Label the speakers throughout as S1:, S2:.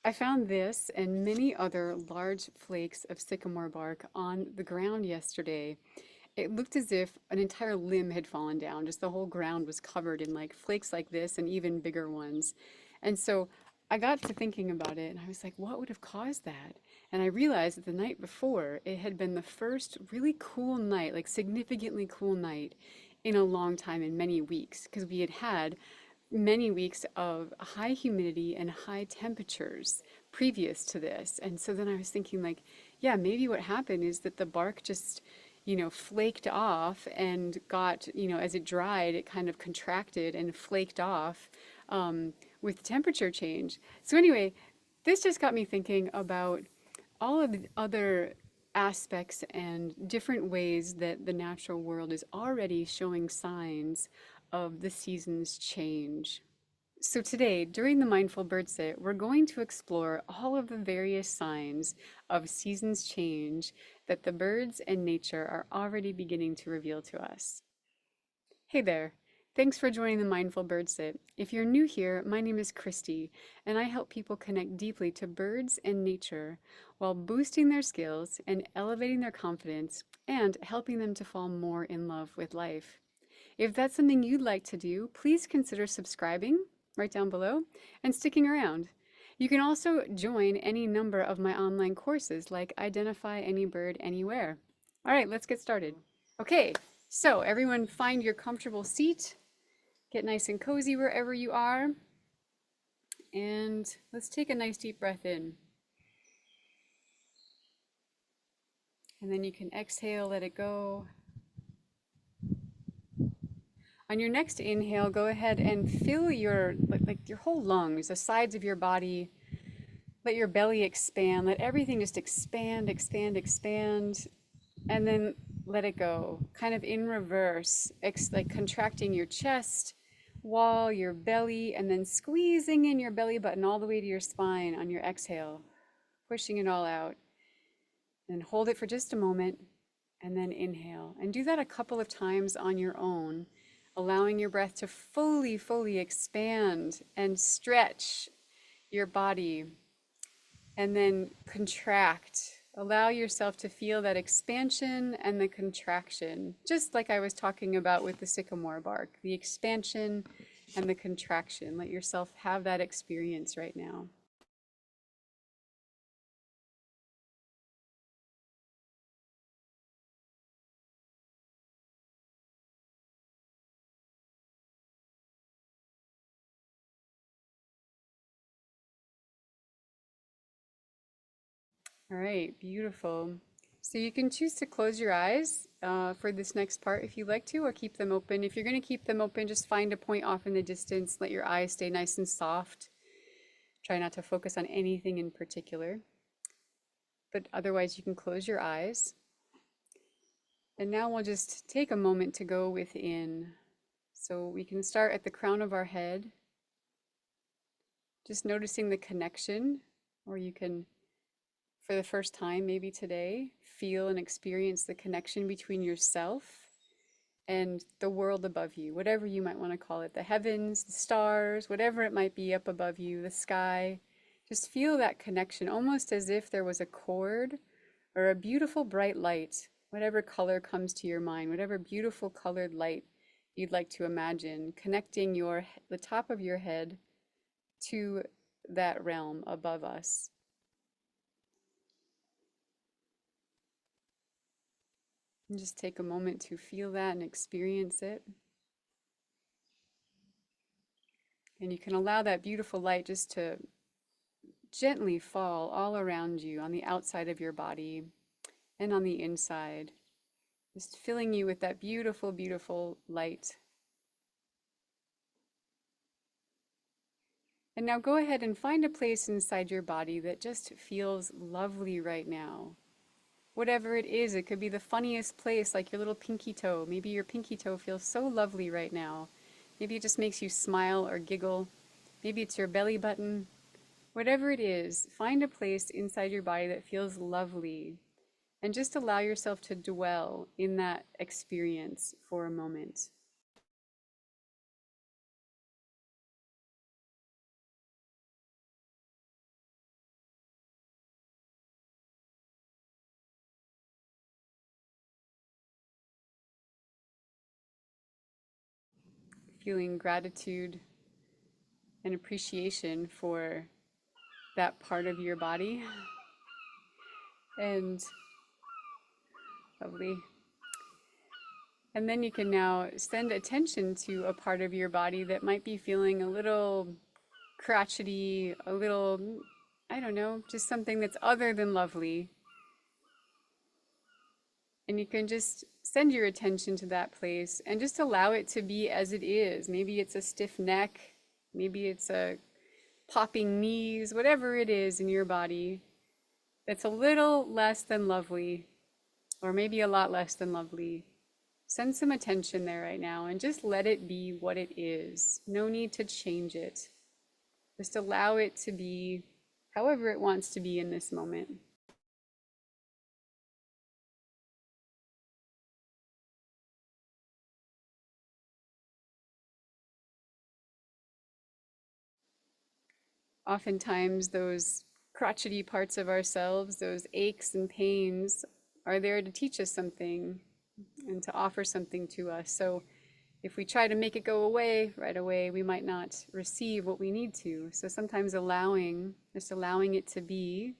S1: I found this and many other large flakes of sycamore bark on the ground yesterday. It looked as if an entire limb had fallen down. Just the whole ground was covered in like flakes like this and even bigger ones. And so I got to thinking about it and I was like, what would have caused that? And I realized that the night before, it had been the first really cool night, like significantly cool night in a long time, in many weeks, because we had had many weeks of high humidity and high temperatures previous to this. And so then I was thinking, like, yeah, maybe what happened is that the bark just, flaked off and got, as it dried, it kind of contracted and flaked off with temperature change. So, anyway, this just got me thinking about all of the other aspects and different ways that the natural world is already showing signs of the seasons change. So today, during the Mindful Birdsit, we're going to explore all of the various signs of seasons change that the birds and nature are already beginning to reveal to us. Hey there. Thanks for joining the Mindful Birdsit. If you're new here, my name is Kristi, and I help people connect deeply to birds and nature while boosting their skills and elevating their confidence and helping them to fall more in love with life. If that's something you'd like to do, please consider subscribing right down below and sticking around. You can also join any number of my online courses like Identify Any Bird Anywhere. All right, let's get started. Okay, so everyone find your comfortable seat, get nice and cozy wherever you are, and let's take a nice deep breath in. And then you can exhale, let it go. On your next inhale, go ahead and fill your like your whole lungs, the sides of your body. Let your belly expand. Let everything just expand, expand, expand, and then let it go. Kind of in reverse, like contracting your chest wall, your belly, and then squeezing in your belly button all the way to your spine on your exhale, pushing it all out. Then hold it for just a moment and then inhale. And do that a couple of times on your own, allowing your breath to fully, fully expand and stretch your body and then contract. Allow yourself to feel that expansion and the contraction, just like I was talking about with the sycamore bark, the expansion and the contraction. Let yourself have that experience right now. All right, beautiful. So you can choose to close your eyes for this next part if you like to, or keep them open. If you're going to keep them open, just find a point off in the distance. Let your eyes stay nice and soft. Try not to focus on anything in particular. But otherwise, you can close your eyes. And now we'll just take a moment to go within. So we can start at the crown of our head, just noticing the connection, or you can, for the first time, maybe today, feel and experience the connection between yourself and the world above you, whatever you might want to call it, the heavens, the stars, whatever it might be up above you, the sky. Just feel that connection, almost as if there was a cord or a beautiful bright light, whatever color comes to your mind, whatever beautiful colored light you'd like to imagine, connecting the top of your head to that realm above us. And just take a moment to feel that and experience it. And you can allow that beautiful light just to gently fall all around you on the outside of your body and on the inside, just filling you with that beautiful, beautiful light. And now go ahead and find a place inside your body that just feels lovely right now. Whatever it is, it could be the funniest place, like your little pinky toe. Maybe your pinky toe feels so lovely right now. Maybe it just makes you smile or giggle. Maybe it's your belly button. Whatever it is, find a place inside your body that feels lovely and just allow yourself to dwell in that experience for a moment. feeling gratitude and appreciation for that part of your body. And lovely. And then you can now send attention to a part of your body that might be feeling a little crotchety, a little, I don't know, just something that's other than lovely. And you can just send your attention to that place and just allow it to be as it is. Maybe it's a stiff neck, maybe it's a popping knees, whatever it is in your body that's a little less than lovely, or maybe a lot less than lovely. Send some attention there right now and just let it be what it is. No need to change it. Just allow it to be however it wants to be in this moment. Oftentimes, those crotchety parts of ourselves, those aches and pains, are there to teach us something and to offer something to us. So if we try to make it go away right away, we might not receive what we need to. So sometimes just allowing it to be,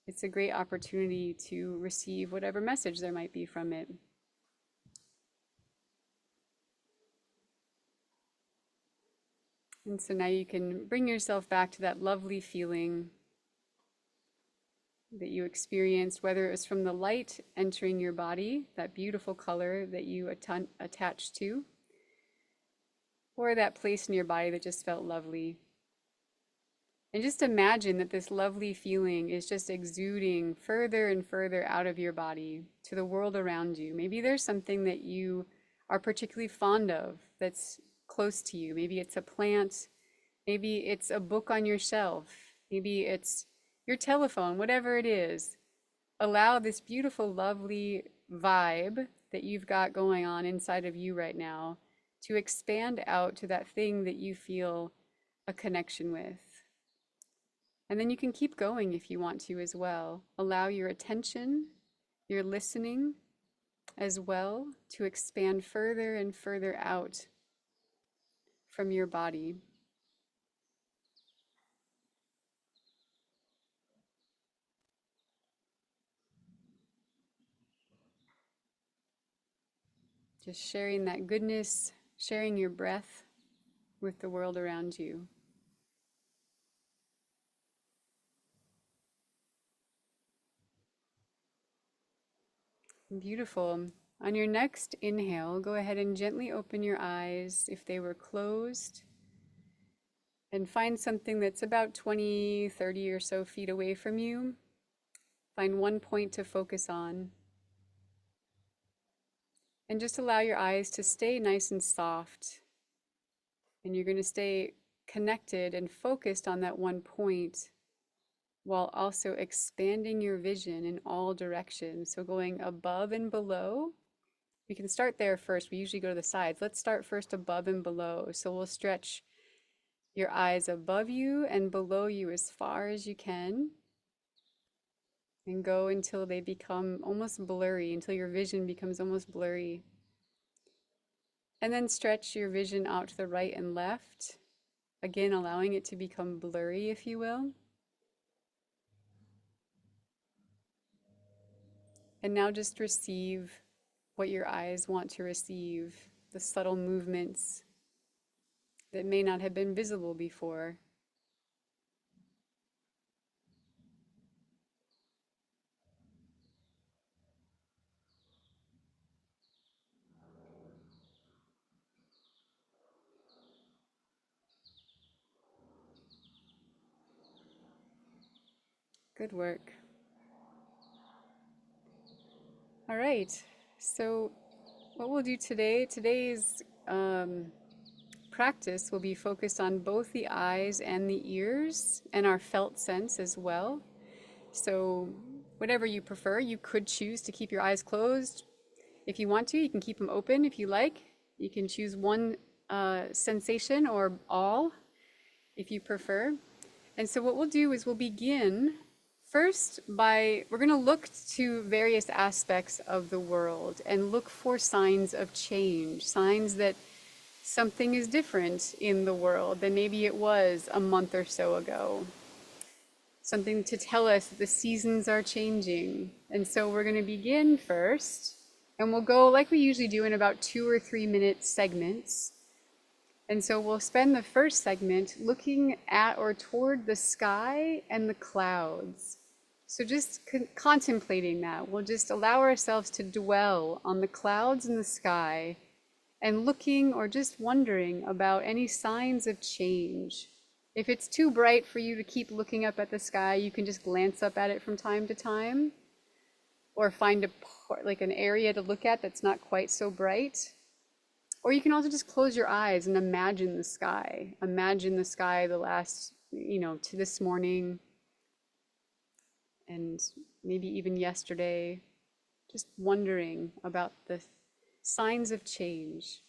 S1: it's a great opportunity to receive whatever message there might be from it. And so now you can bring yourself back to that lovely feeling that you experienced, whether it was from the light entering your body, that beautiful color that you attached to, or that place in your body that just felt lovely. And just imagine that this lovely feeling is just exuding further and further out of your body to the world around you. Maybe there's something that you are particularly fond of that's close to you. Maybe it's a plant, maybe it's a book on your shelf, maybe it's your telephone, whatever it is. Allow this beautiful, lovely vibe that you've got going on inside of you right now to expand out to that thing that you feel a connection with. And then you can keep going if you want to as well. Allow your attention, your listening as well to expand further and further out from your body. Just sharing that goodness, sharing your breath with the world around you. Beautiful. On your next inhale, go ahead and gently open your eyes if they were closed, and find something that's about 20, 30 or so feet away from you. Find one point to focus on. And just allow your eyes to stay nice and soft. And you're going to stay connected and focused on that one point while also expanding your vision in all directions. So going above and below. We can start there first. We usually go to the sides. Let's start first above and below. So we'll stretch your eyes above you and below you as far as you can. And go until they become almost blurry, until your vision becomes almost blurry. And then stretch your vision out to the right and left. Again, allowing it to become blurry, if you will. And now just receive what your eyes want to receive, the subtle movements that may not have been visible before. Good work. All right, so what we'll do today, today's practice will be focused on both the eyes and the ears and our felt sense as well. So whatever you prefer, you could choose to keep your eyes closed. If you want to, you can keep them open if you like. You can choose one sensation or all if you prefer. And so what we'll do is we'll begin first by, we're going to look to various aspects of the world and look for signs of change, signs that something is different in the world than maybe it was a month or so ago. Something to tell us that the seasons are changing. And so we're going to begin first, and we'll go like we usually do in about 2 or 3 minute segments. And so we'll spend the first segment looking at or toward the sky and the clouds. So just contemplating that, we'll just allow ourselves to dwell on the clouds in the sky and looking or just wondering about any signs of change. If it's too bright for you to keep looking up at the sky, you can just glance up at it from time to time, or find like an area to look at that's not quite so bright. Or you can also just close your eyes and imagine the sky. Imagine the sky the last, to this morning and maybe even yesterday, just wondering about the signs of change.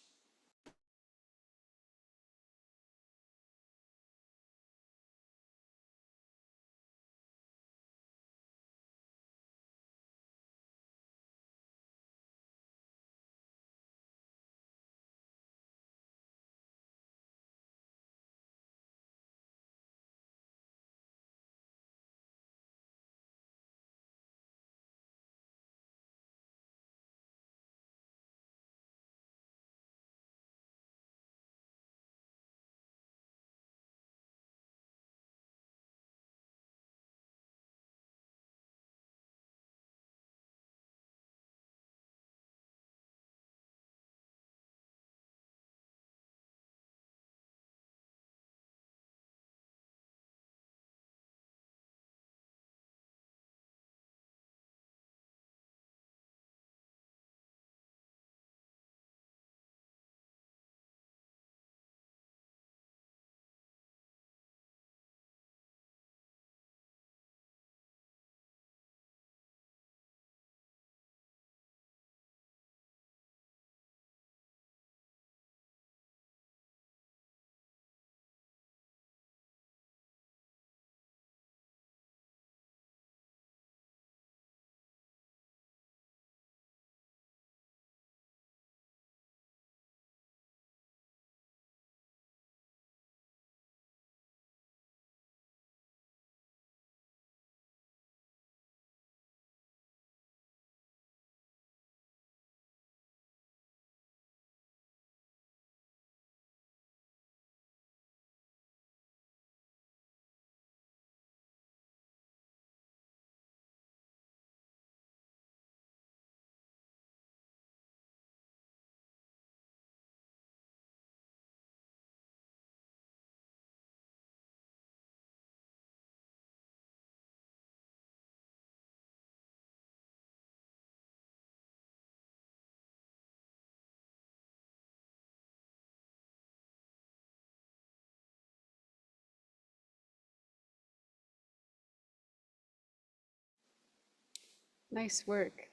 S1: Nice work.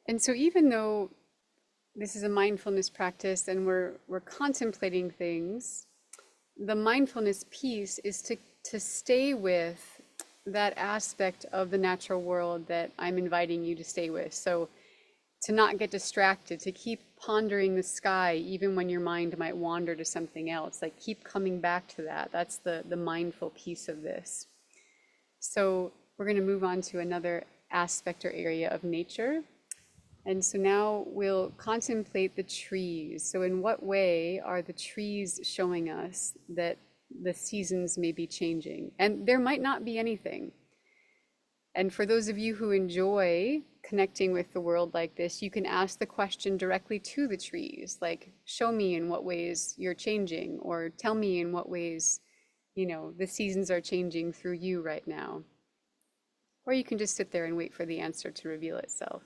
S1: And so even though this is a mindfulness practice and we're contemplating things, the mindfulness piece is to stay with that aspect of the natural world that I'm inviting you to stay with. So to not get distracted, to keep pondering the sky even when your mind might wander to something else, like keep coming back to that. That's the mindful piece of this. So we're going to move on to another aspect or area of nature. And so now we'll contemplate the trees. So in what way are the trees showing us that the seasons may be changing? And there might not be anything. And for those of you who enjoy connecting with the world like this, you can ask the question directly to the trees, like, show me in what ways you're changing, or tell me in what ways, the seasons are changing through you right now. Or you can just sit there and wait for the answer to reveal itself.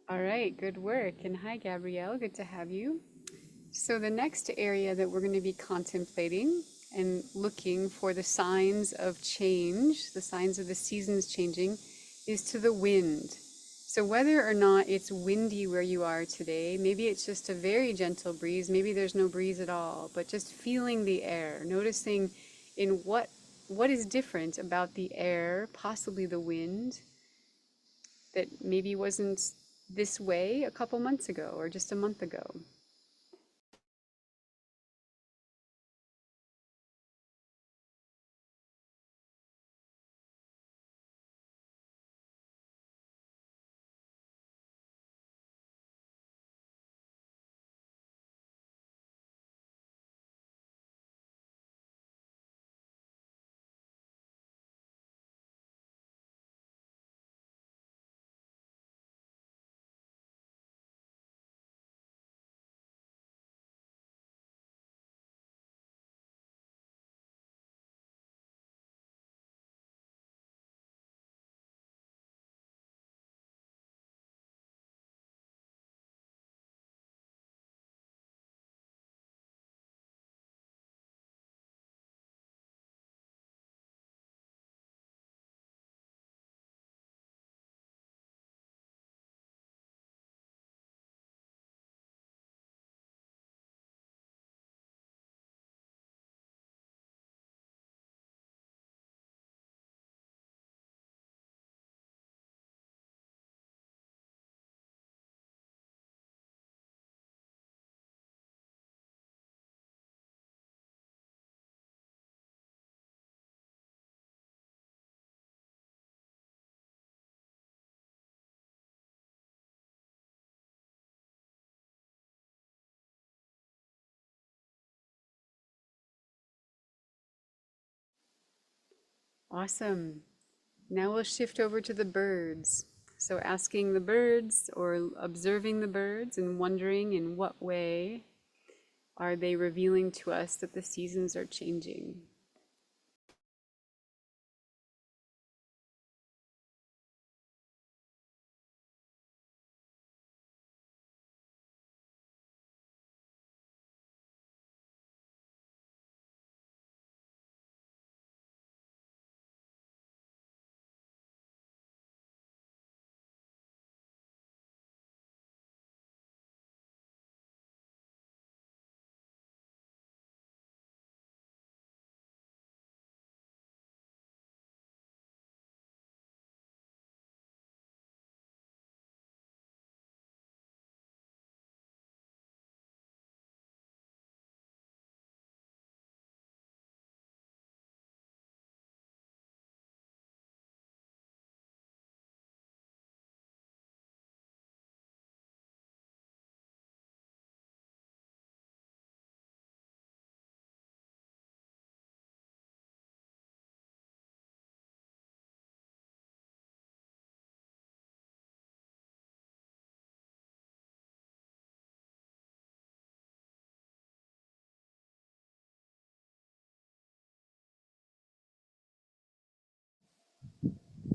S1: All right, good work. And hi, Gabrielle. Good to have you. So, the next area that we're going to be contemplating and looking for the signs of change, the signs of the seasons changing, is to the wind. So, whether or not it's windy where you are today, maybe it's just a very gentle breeze, maybe there's no breeze at all, but just feeling the air, noticing in what is different about the air, possibly the wind, that maybe wasn't this way a couple months ago or just a month ago. Awesome. Now we'll shift over to the birds. So, asking the birds or observing the birds and wondering in what way are they revealing to us that the seasons are changing.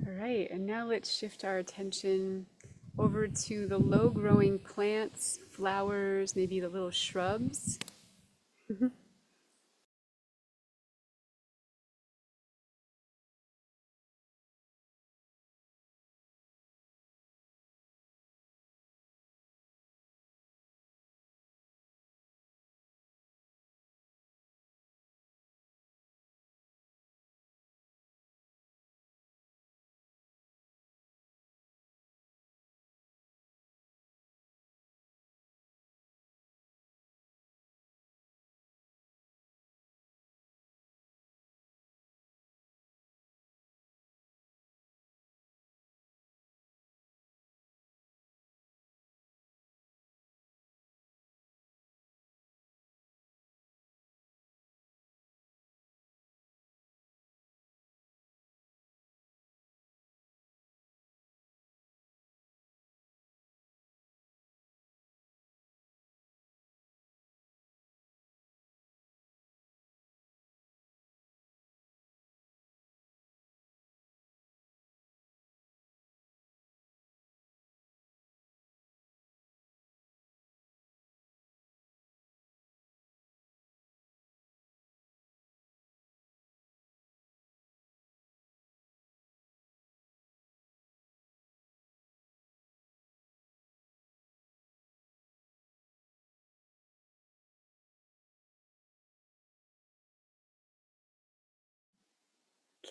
S1: All right, and now let's shift our attention over to the low growing plants, flowers, maybe the little shrubs.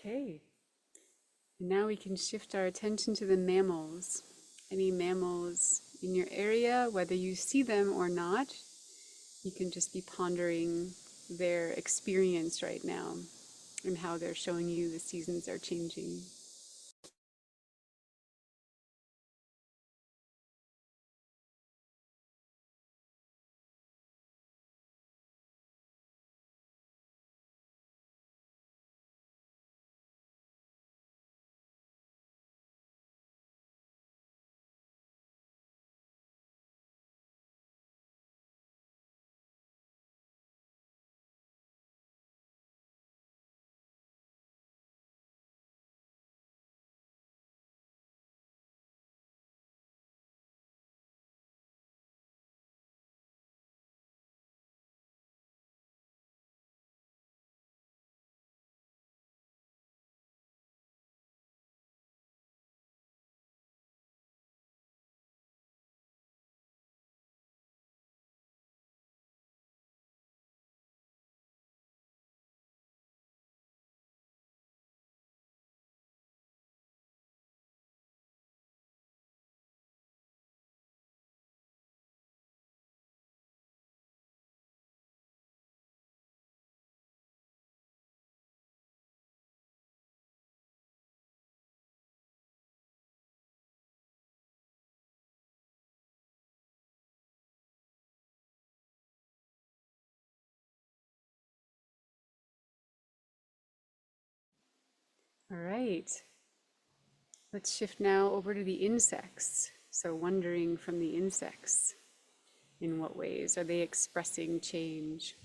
S1: Okay. And now we can shift our attention to the mammals. Any mammals in your area, whether you see them or not, you can just be pondering their experience right now and how they're showing you the seasons are changing. All right, let's shift now over to the insects. So, wondering from the insects, in what ways are they expressing change?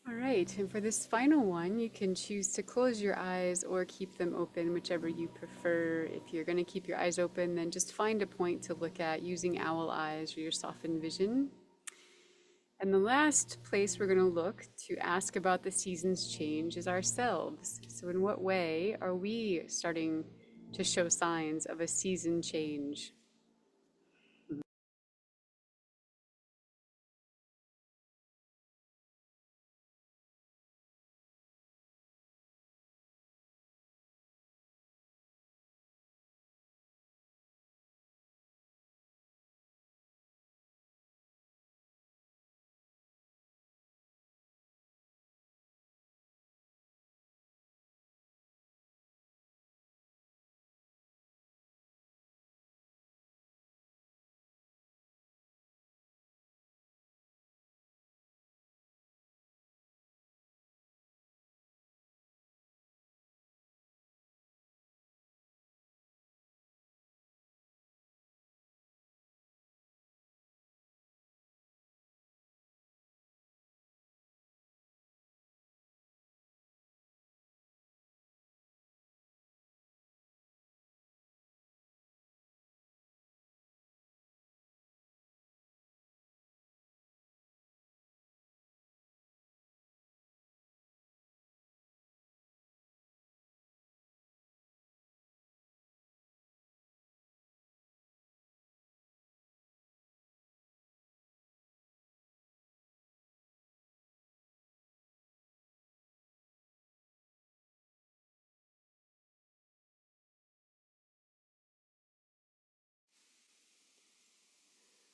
S1: All right, and for this final one, you can choose to close your eyes or keep them open, whichever you prefer. If you're going to keep your eyes open, then just find a point to look at using owl eyes or your softened vision. And the last place we're going to look to ask about the seasons change is ourselves. So, in what way are we starting to show signs of a season change?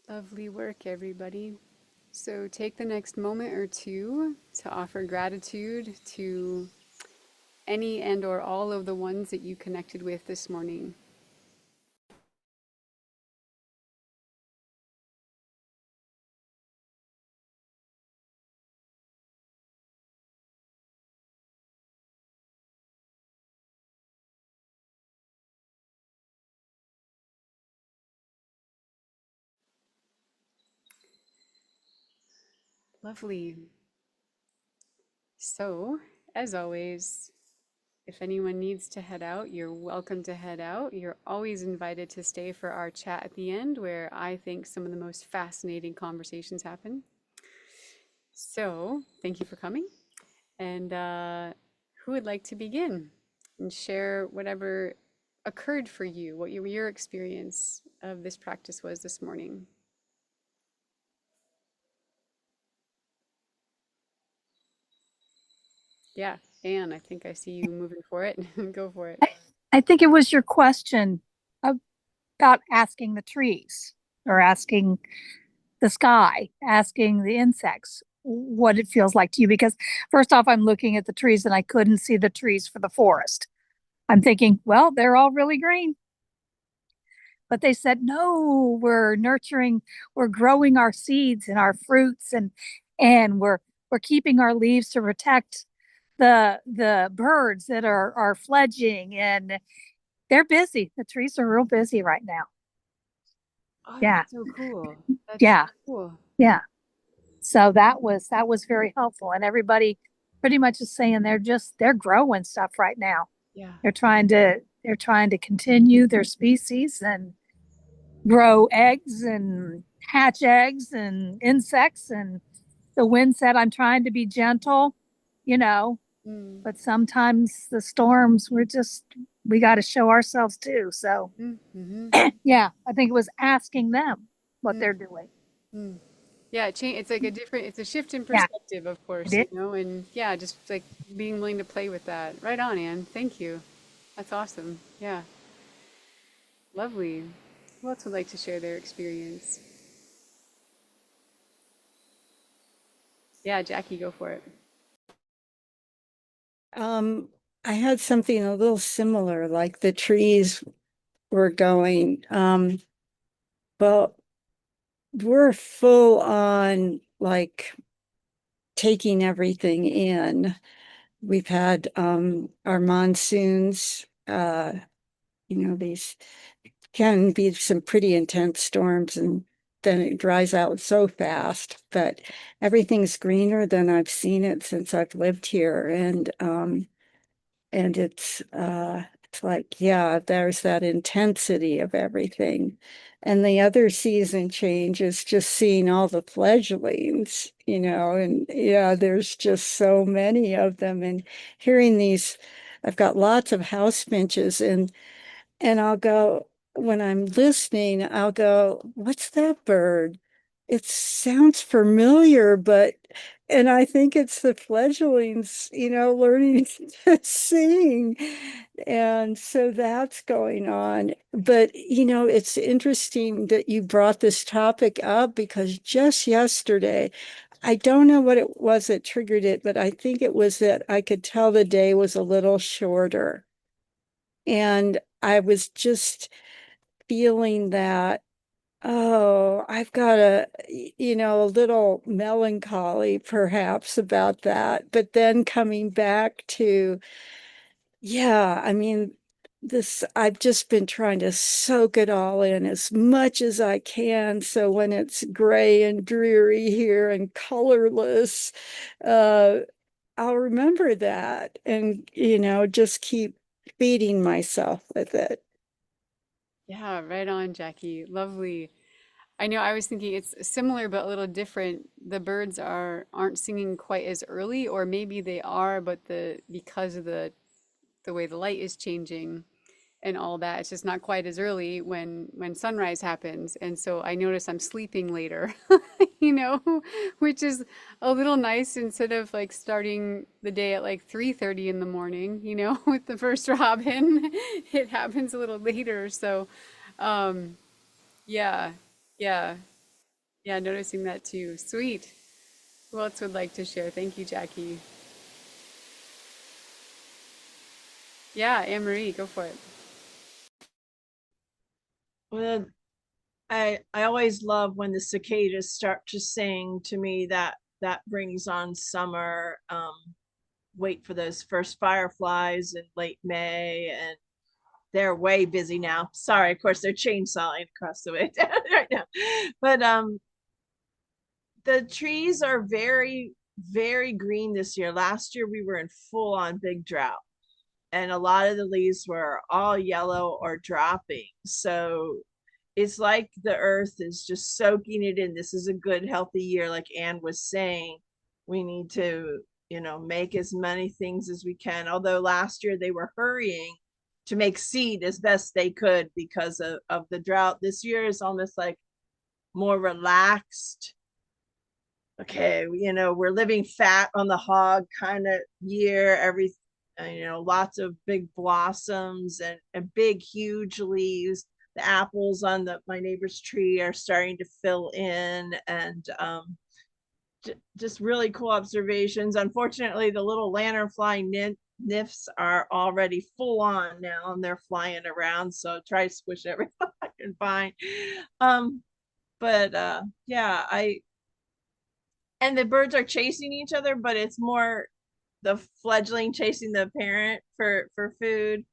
S1: Lovely work, everybody. So take the next moment or two to offer gratitude to any and or all of the ones that you connected with this morning. Lovely. So, as always, if anyone needs to head out, you're welcome to head out. You're always invited to stay for our chat at the end, where I think some of the most fascinating conversations happen. So, thank you for coming. And who would like to begin and share whatever occurred for you, what your experience of this practice was this morning? Yeah, Anne, I think I see you moving for it. Go for it.
S2: I think it was your question about asking the trees or asking the sky, asking the insects what it feels like to you. Because first off, I'm looking at the trees and I couldn't see the trees for the forest. I'm thinking, well, they're all really green. But they said, no, we're nurturing, we're growing our seeds and our fruits and we're keeping our leaves to protect the birds that are fledging and they're busy. The trees are real busy right now.
S1: Oh,
S2: Yeah,
S1: that's so cool. That's so
S2: yeah,
S1: cool.
S2: yeah. So that was very helpful. And everybody pretty much is saying they're growing stuff right now.
S1: Yeah.
S2: They're trying to continue their species and grow eggs and hatch eggs and insects. And the wind said, I'm trying to be gentle, you know,
S1: Mm,
S2: but sometimes the storms we got to show ourselves too. So
S1: mm-hmm,
S2: yeah, I think it was asking them what
S1: mm,
S2: they're doing.
S1: mm. Yeah, it's like a different, it's a shift in
S2: Yeah,
S1: perspective, of
S2: I
S1: course,
S2: did.
S1: and yeah, just like being willing to play with that. Right on, Anne. Thank you. That's awesome. Yeah, lovely. Who else would like to share their experience? Yeah, Jackie, go for it.
S3: Um, I had something a little similar, like the trees were going. Well, we're full on like taking everything in. We've had our monsoons, these can be some pretty intense storms and then it dries out so fast, but everything's greener than I've seen it since I've lived here. And it's like, yeah, there's that intensity of everything. And the other season change is just seeing all the fledglings, and yeah, there's just so many of them. And hearing these, I've got lots of house finches, and I'll go, when I'm listening, I'll go, what's that bird? It sounds familiar, and I think it's the fledglings, learning to sing. And so that's going on. But, it's interesting that you brought this topic up because just yesterday, I don't know what it was that triggered it, but I think it was that I could tell the day was a little shorter. And I was just feeling that, oh, I've got a little melancholy perhaps about that. But then coming back to, yeah, I mean, I've just been trying to soak it all in as much as I can. So when it's gray and dreary here and colorless, uh, I'll remember that and, just keep feeding myself with it.
S1: Yeah, right on, Jackie. Lovely. I know I was thinking it's similar but a little different. The birds aren't singing quite as early, or maybe they are, but because of the way the light is changing and all that, it's just not quite as early when sunrise happens. And so I notice I'm sleeping later, you know, which is a little nice instead of like starting the day at like 3:30 in the morning, with the first robin. It happens a little later. So, um, yeah, yeah. Yeah, noticing that too. Sweet. Who else would like to share? Thank you, Jackie. Yeah, Anne Marie, go for it.
S4: Well, I always love when the cicadas start to sing. To me, that brings on summer. Wait for those first fireflies in late May, and they're way busy now. Sorry, of course they're chainsawing across the way right now. But the trees are very, very green this year. Last year we were in full on big drought, and a lot of the leaves were all yellow or dropping. So it's like the earth is just soaking it in. This is a good, healthy year. Like Anne was saying, we need to, make as many things as we can. Although last year they were hurrying to make seed as best they could because of the drought. This year is almost like more relaxed. Okay, we're living fat on the hog kind of year. Lots of big blossoms and big, huge leaves. The apples on my neighbor's tree are starting to fill in, and just really cool observations. Unfortunately, the little lanternfly nymphs are already full on now, and they're flying around. So try to squish everything I can find. But yeah, and the birds are chasing each other, but it's more the fledgling chasing the parent for food.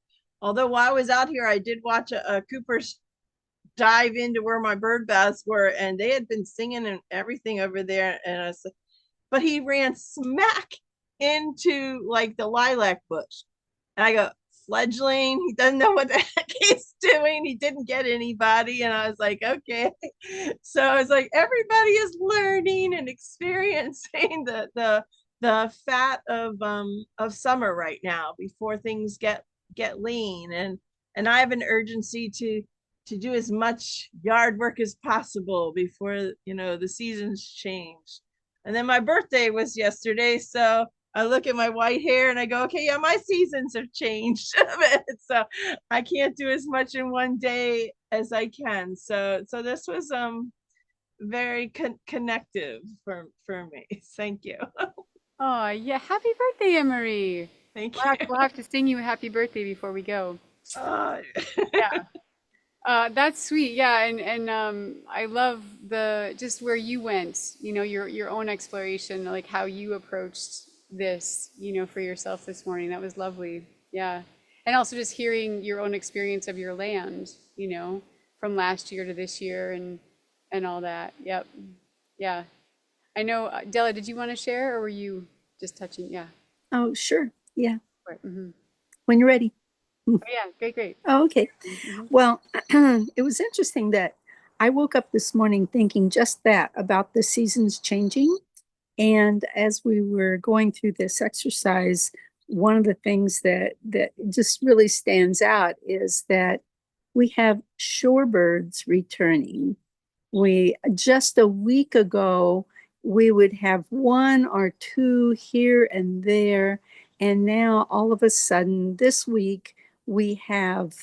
S4: Although while I was out here, I did watch a Cooper dive into where my bird baths were, and they had been singing and everything over there. And I said, but he ran smack into like the lilac bush. And I go, fledgling, he doesn't know what the heck he's doing. He didn't get anybody. And I was like, okay. So I was like, everybody is learning and experiencing the fat of summer right now before things get lean. And I have an urgency to do as much yard work as possible before the seasons change. And then my birthday was yesterday, so I look at my white hair and I go, okay, yeah, my seasons have changed a bit. So I can't do as much in one day as I can. So this was very connective for me. Thank you.
S1: Oh, yeah, happy birthday, Anne Marie.
S4: Thank
S1: We'll
S4: you.
S1: have, we'll have to sing you a happy birthday before we go.
S4: Uh,
S1: Yeah. That's sweet. Yeah, and I love the just where you went, your own exploration, like how you approached this, for yourself this morning. That was lovely. Yeah. And also just hearing your own experience of your land, from last year to this year and all that. Yep. Yeah. I know, Della, did you want to share or were you just touching? Yeah.
S2: Oh, sure. Yeah.
S1: Right. Hmm.
S2: When you're ready.
S1: Oh, yeah. Great, great.
S2: Oh, okay.
S1: Hmm.
S2: Well, it was interesting that I woke up this morning thinking just that about the seasons changing. And as we were going through this exercise, one of the things that just really stands out is that we have shorebirds returning. We just a week ago, we would have one or two here and there. And now all of a sudden, this week, we have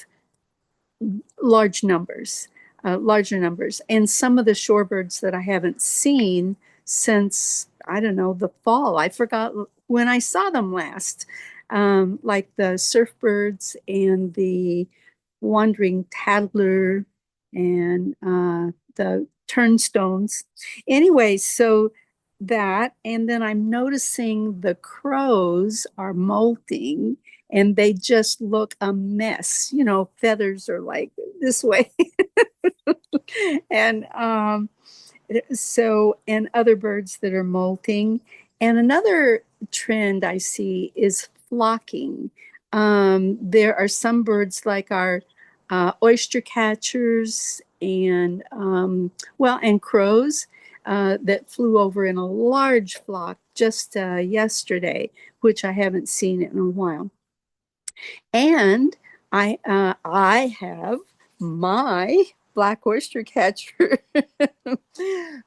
S2: large numbers, larger numbers. And some of the shorebirds that I haven't seen since, I don't know, the fall. I forgot when I saw them last, like the surfbirds and the wandering tattler and the turnstones. Anyway, so that, and then I'm noticing the crows are molting and they just look a mess. Feathers are like this way. And and other birds that are molting. And another trend I see is flocking. There are some birds like our oyster catchers and, and crows that flew over in a large flock just yesterday, which I haven't seen in a while. And I have my black oyster catcher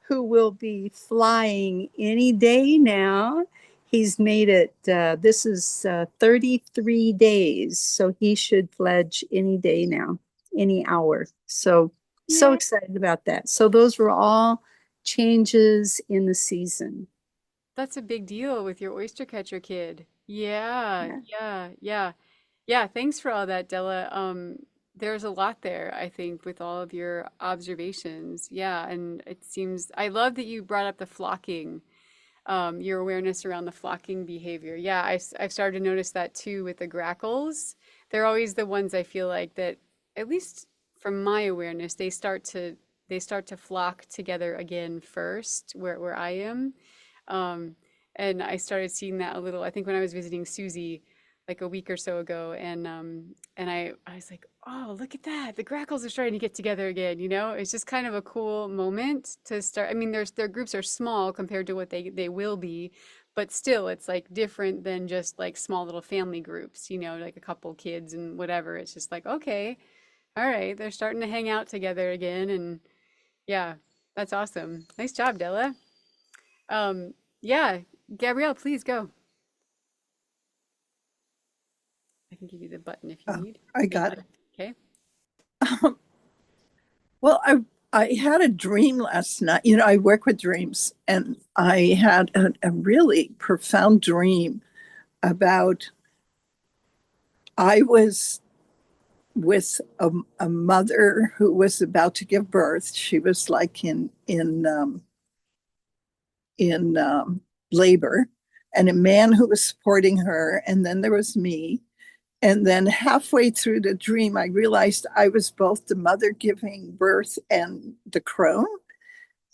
S2: who will be flying any day now. He's made it, this is 33 days, so he should fledge any day now, any hour. So
S1: Yeah.
S2: excited about that. So those were all
S5: changes in the season.
S1: That's a big deal with your oyster catcher kid. Yeah,
S5: Yeah.
S1: yeah, yeah. Yeah, thanks for all that, Della. There's a lot there, I think, with all of your observations. Yeah, and it seems I love that you brought up the flocking, your awareness around the flocking behavior. Yeah, I've started to notice that too with the grackles. They're always the ones I feel like that, at least from my awareness, they start to flock together again first, where I am. Um, and I started seeing that a little, I think when I was visiting Susie like a week or so ago, and I was like, oh, look at that. The grackles are starting to get together again, you know? It's just kind of a cool moment to start. I mean, their groups are small compared to what they will be, but still it's like different than just like small little family groups, you know, like a couple kids and whatever. It's just like, okay, all right, they're starting to hang out together again, and yeah, that's awesome. Nice job, Della. Um, yeah, Gabrielle, please go. I can give you the button if you need.
S6: I
S1: Thank
S6: got
S1: you. Okay.
S6: it. Well, I had a dream last night. You know, I work with dreams, and I had a really profound dream about I was with a mother who was about to give birth. She was like in labor, and a man who was supporting her, and then there was me. And then halfway through the dream, I realized I was both the mother giving birth and the crone,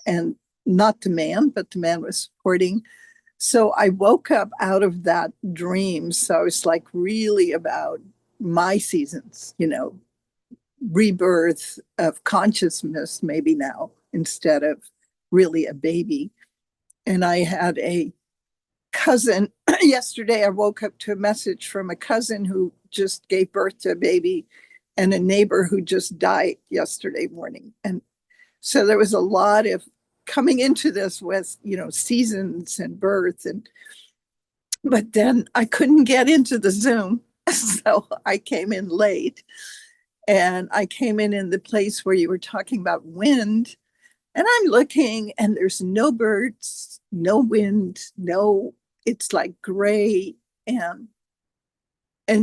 S6: and not the man, but the man was supporting. So I woke up out of that dream. So it's like really about my seasons, you know, rebirth of consciousness, maybe now, instead of really a baby. And I had a cousin yesterday. I woke up to a message from a cousin who just gave birth to a baby, and a neighbor who just died yesterday morning. And so there was a lot of coming into this with, you know, seasons and birth. And but then I couldn't get into the Zoom. So I came in late, and I came in the place where you were talking about wind. And I'm looking, and there's no birds, no wind, no, it's like gray. And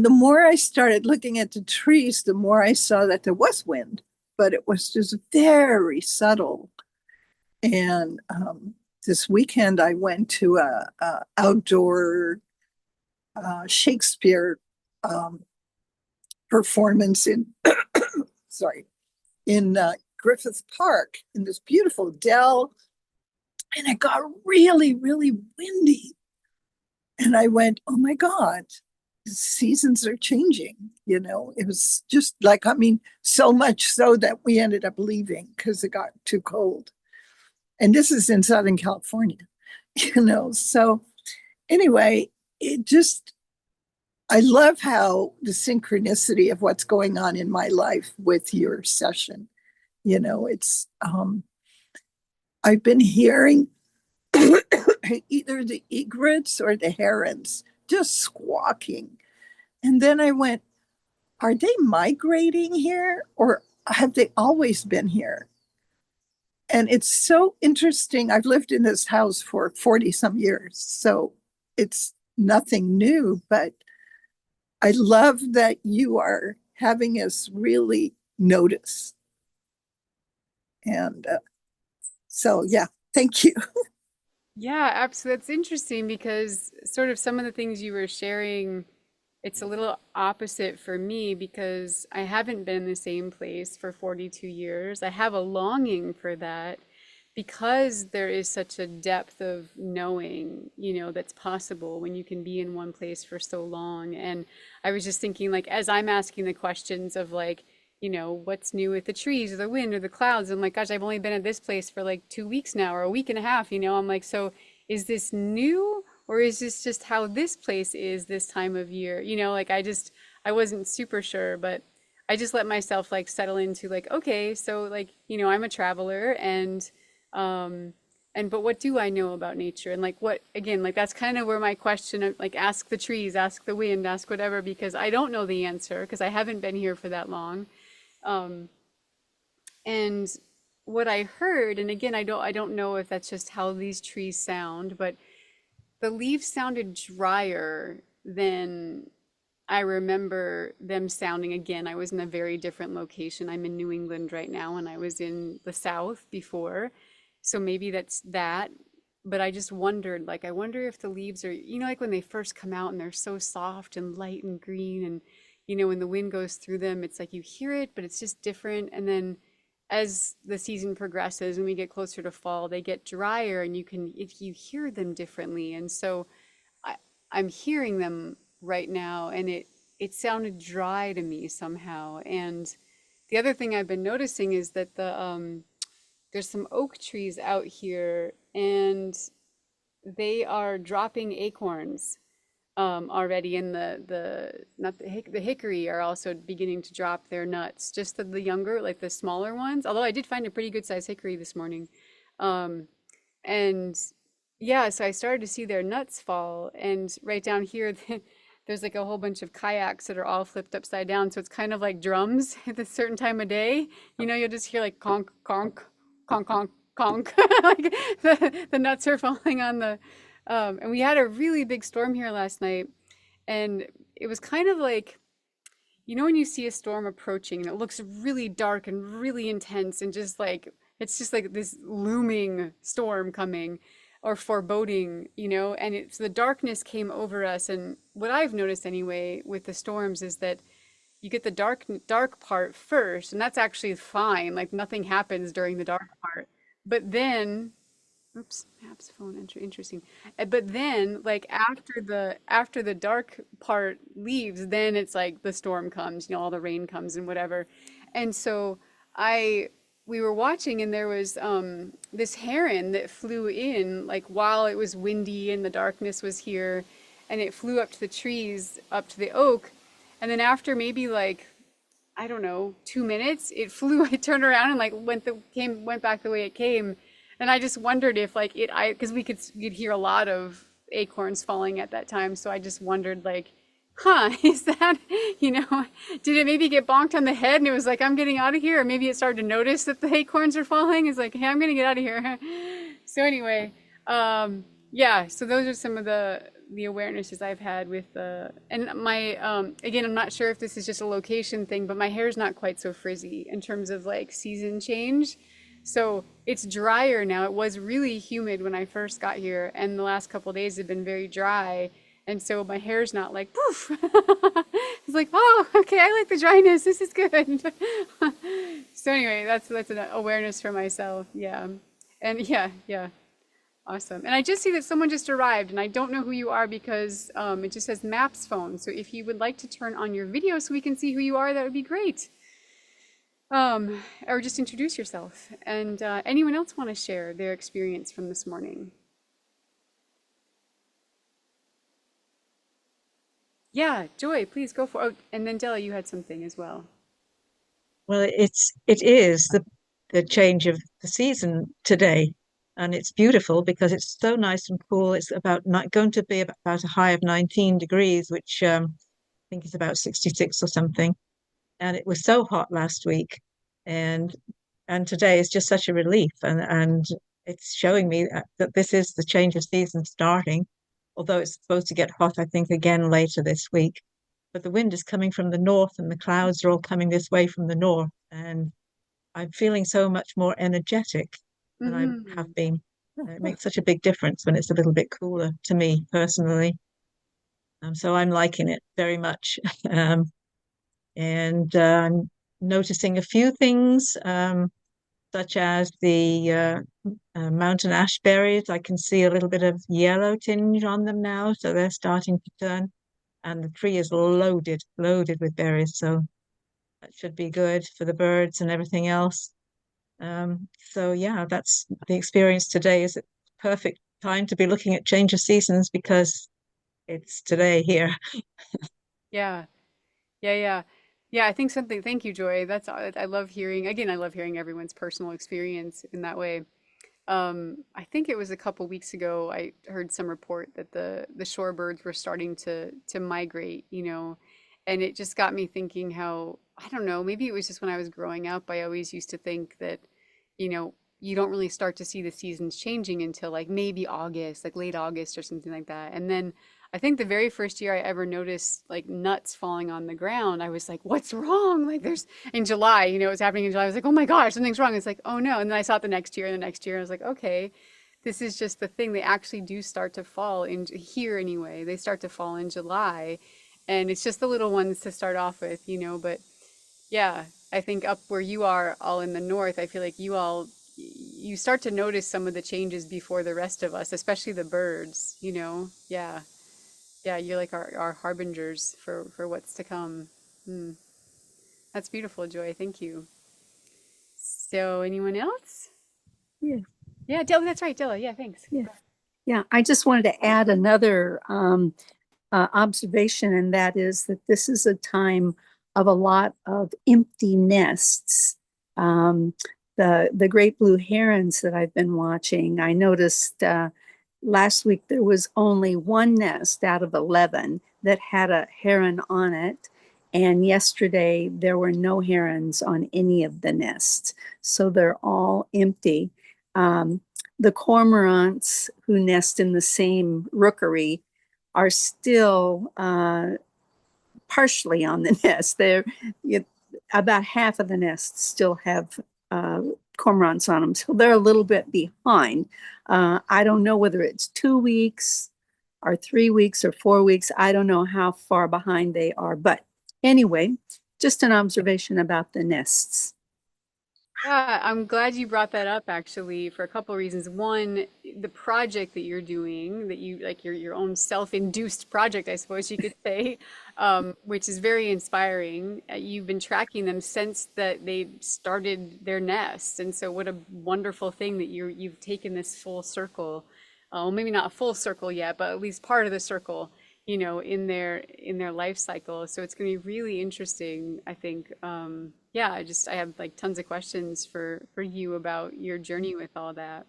S6: the more I started looking at the trees, the more I saw that there was wind, but it was just very subtle. And this weekend, I went to a outdoor Shakespeare um, performance in sorry in Griffith Park in this beautiful dell, and it got really, really windy. And I went, oh my God, the seasons are changing. You know, it was just like, I mean, so much so that we ended up leaving because it got too cold. And this is in Southern California, you know. So anyway, it just, I love how the synchronicity of what's going on in my life with your session. You know, it's, I've been hearing either the egrets or the herons just squawking. And then I went, are they migrating here or have they always been here? And it's so interesting. I've lived in this house for 40 some years, so it's nothing new, but I love that you are having us really notice. And so, yeah, thank you.
S1: Yeah, absolutely. It's interesting because sort of some of the things you were sharing, it's a little opposite for me because I haven't been in the same place for 42 years. I have a longing for that because there is such a depth of knowing, you know, that's possible when you can be in one place for so long. And I was just thinking, like, as I'm asking the questions of like, you know, what's new with the trees or the wind or the clouds? I'm like, gosh, I've only been at this place for like 2 weeks now or a week and a half, you know? I'm like, so is this new or is this just how this place is this time of year? You know, like I wasn't super sure, but I just let myself like settle into like, okay, so like, you know, I'm a traveler um, but what do I know about nature? And like what, again, like that's kind of where my question of like ask the trees, ask the wind, ask whatever, because I don't know the answer because I haven't been here for that long. Um, and what I heard, and again, I don't know if that's just how these trees sound, but the leaves sounded drier than I remember them sounding. Again, I was in a very different location. I'm in New England right now, and I was in the South before. So maybe that's that. But I just wondered, like, I wonder if the leaves are, like when they first come out and they're so soft and light and green, and, when the wind goes through them, it's like you hear it, but it's just different. And then as the season progresses and we get closer to fall, they get drier and if you hear them differently. And so, I, I'm hearing them right now, and it sounded dry to me somehow. And the other thing I've been noticing is that there's some oak trees out here, and they are dropping acorns already. In the not the hickory are also beginning to drop their nuts. Just the younger, like the smaller ones. Although I did find a pretty good sized hickory this morning. Um, and yeah, so I started to see their nuts fall. And right down here, there's like a whole bunch of kayaks that are all flipped upside down. So it's kind of like drums at a certain time of day. You'll just hear like conk, conk, conk, conk, conk. Like the nuts are falling on the. And we had a really big storm here last night. And it was kind of like, when you see a storm approaching and it looks really dark and really intense and just like it's just like this looming storm coming or foreboding, and it's the darkness came over us. And what I've noticed anyway with the storms is that you get the dark part first, and that's actually fine. Like nothing happens during the dark part. But then oops, maps phone interesting. But then like after the dark part leaves, then it's like the storm comes, all the rain comes and whatever. And so I we were watching, and there was this heron that flew in like while it was windy and the darkness was here, and it flew up to the trees, up to the oak. And then after maybe like I don't know, 2 minutes, it flew, it turned around and like went back the way it came. And I just wondered if like because you'd hear a lot of acorns falling at that time. So I just wondered like, is that, did it maybe get bonked on the head and it was like, I'm getting out of here? Or maybe it started to notice that the acorns are falling. It's like, hey, I'm going to get out of here. So anyway, yeah, so those are some of the awarenesses I've had with and my again, I'm not sure if this is just a location thing, but my hair is not quite so frizzy in terms of like season change. So it's drier now. It was really humid when I first got here, and the last couple of days have been very dry. And so my hair's not like poof. It's like, oh, okay, I like the dryness. This is good. So anyway, that's an awareness for myself. Yeah. And yeah. Awesome. And I just see that someone just arrived, and I don't know who you are because it just says Maps phone. So if you would like to turn on your video so we can see who you are, that would be great. Or just introduce yourself. And anyone else want to share their experience from this morning? Yeah, Joy, please go for. Oh, and then Della, you had something as well.
S7: Well, it is the change of the season today, and it's beautiful because it's so nice and cool. It's going to be about a high of 19 degrees, which I think is about 66 or something. And it was so hot last week, and today is just such a relief, and it's showing me that this is the change of season starting. Although it's supposed to get hot, I think again later this week, but the wind is coming from the north and the clouds are all coming this way from the north. And I'm feeling so much more energetic than I
S1: Mm-hmm.
S7: have been. It makes such a big difference when it's a little bit cooler to me personally. So I'm liking it very much. um, and I'm noticing a few things, such as the mountain ash berries. I can see a little bit of yellow tinge on them now, so they're starting to turn. And the tree is loaded with berries. So that should be good for the birds and everything else. So yeah, that's the experience today. Is a perfect time to be looking at change of seasons because it's today here.
S1: Yeah. Yeah. Yeah, I think something, thank you, Joy. I love hearing, again, I love hearing everyone's personal experience in that way. I think it was a couple weeks ago, I heard some report that the shorebirds were starting to migrate, and it just got me thinking how, I don't know, maybe it was just when I was growing up, I always used to think that you know, you don't really start to see the seasons changing until like maybe August, like late August or something like that. And then I think the very first year I ever noticed like nuts falling on the ground, I was like, what's wrong? Like there's in July, you know, it was happening in July. I was like, oh my gosh, something's wrong. It's like, oh no. And then I saw it the next year and the next year. I was like, okay, this is just the thing. They actually do start to fall in here anyway. They start to fall in July. And it's just the little ones to start off with, you know, but yeah, I think up where you are all in the north, I feel like you start to notice some of the changes before the rest of us, especially the birds, you know? Yeah. Yeah, you're like our harbingers for what's to come. Hmm. That's beautiful, Joy. Thank you. So, anyone else?
S5: Yeah,
S1: Yeah, Dilla, that's right, Dilla. Yeah, thanks.
S5: yeah, yeah. I just wanted to add another observation, and that is that this is a time of a lot of empty nests. Um, the great blue herons that I've been watching, I noticed last week there was only one nest out of 11 that had a heron on it. And yesterday there were no herons on any of the nests. So they're all empty. Um, the cormorants who nest in the same rookery are still partially on the nest. About half of the nests still have cormorants on them, so they're a little bit behind. I don't know whether it's 2 weeks or 3 weeks or 4 weeks. I don't know how far behind they are, but anyway, just an observation about the nests.
S1: Yeah, I'm glad you brought that up actually for a couple of reasons. One, the project that you're doing, that you like your own self-induced project, I suppose you could say, which is very inspiring. You've been tracking them since that they started their nest, and so what a wonderful thing that you've taken this full circle. Well, maybe not a full circle yet, but at least part of the circle, you know, in their life cycle. So it's going to be really interesting, I think. Yeah, I have like tons of questions for you about your journey with all that.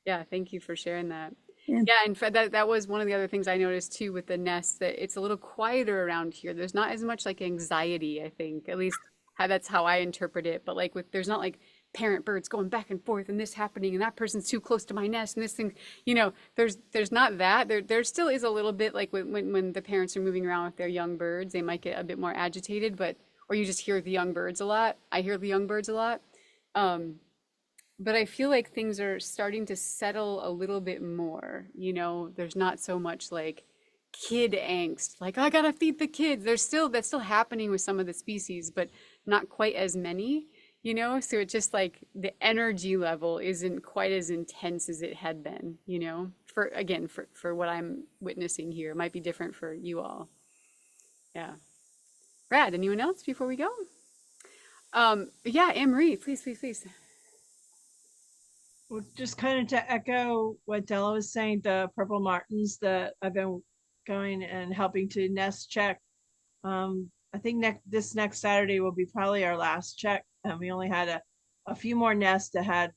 S1: Yeah, thank you for sharing that.
S5: Yeah.
S1: Yeah, in fact, that was one of the other things I noticed too with the nest, that it's a little quieter around here. There's not as much like anxiety, I think. At least that's how I interpret it. But like there's not like parent birds going back and forth and this happening and that person's too close to my nest and this thing, you know, there's not that. There still is a little bit like when the parents are moving around with their young birds, they might get a bit more agitated, but or you just hear the young birds a lot. I hear the young birds a lot. Um, but I feel like things are starting to settle a little bit more. You know, there's not so much like kid angst, like I gotta feed the kids. That's still happening with some of the species, but not quite as many, you know? So it's just like the energy level isn't quite as intense as it had been, you know, for what I'm witnessing here. It might be different for you all. Yeah. Brad, anyone else before we go? Yeah, Anne Marie, please, please, please.
S4: Well, just kind of to echo what Della was saying, the purple martins that I've been going and helping to nest check. I think this next Saturday will be probably our last check, and we only had a few more nests that had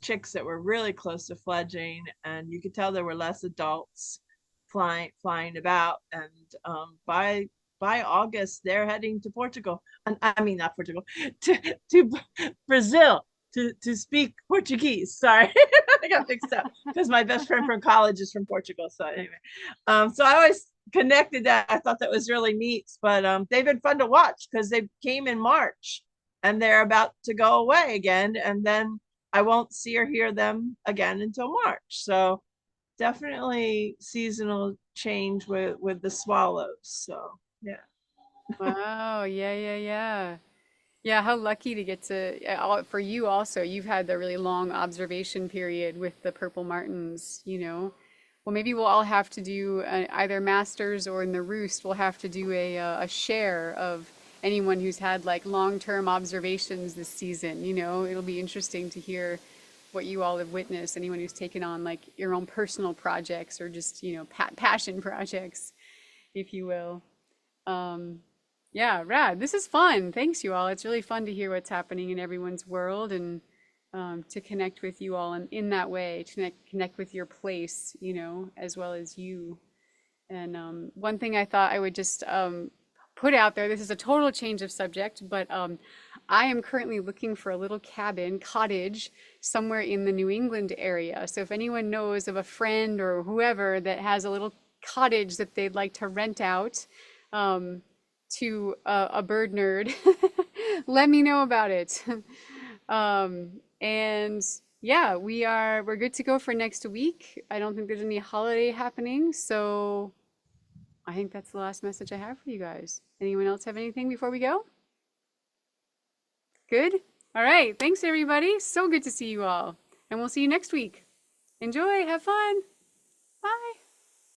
S4: chicks that were really close to fledging, and you could tell there were less adults flying about. And by August, they're heading to Portugal, and I mean not Portugal, to Brazil to speak Portuguese. Sorry, I got mixed up because my best friend from college is from Portugal. So anyway, so I always connected that. I thought that was really neat. But they've been fun to watch because they came in March and they're about to go away again, and then I won't see or hear them again until March. So definitely seasonal change with the swallows. So yeah.
S1: Wow, yeah, yeah, yeah. Yeah, how lucky to get to, for you also, you've had the really long observation period with the purple martins, you know. Well, maybe we'll all have to do either masters or in the roost, we'll have to do a share of anyone who's had like long-term observations this season, you know. It'll be interesting to hear what you all have witnessed, anyone who's taken on like your own personal projects or just, you know, passion projects, if you will. Um, yeah, rad. This is fun. Thanks, you all. It's really fun to hear what's happening in everyone's world and to connect with you all in that way, to connect with your place, you know, as well as you. And one thing I thought I would just put out there, this is a total change of subject, but I am currently looking for a little cottage somewhere in the New England area. So if anyone knows of a friend or whoever that has a little cottage that they'd like to rent out um, to a bird nerd, let me know about it. And yeah, we're good to go for next week. I don't think there's any holiday happening, so I think that's the last message I have for you guys. Anyone else have anything before we go? Good? All right. Thanks, everybody. So good to see you all. And we'll see you next week. Enjoy. Have fun. Bye.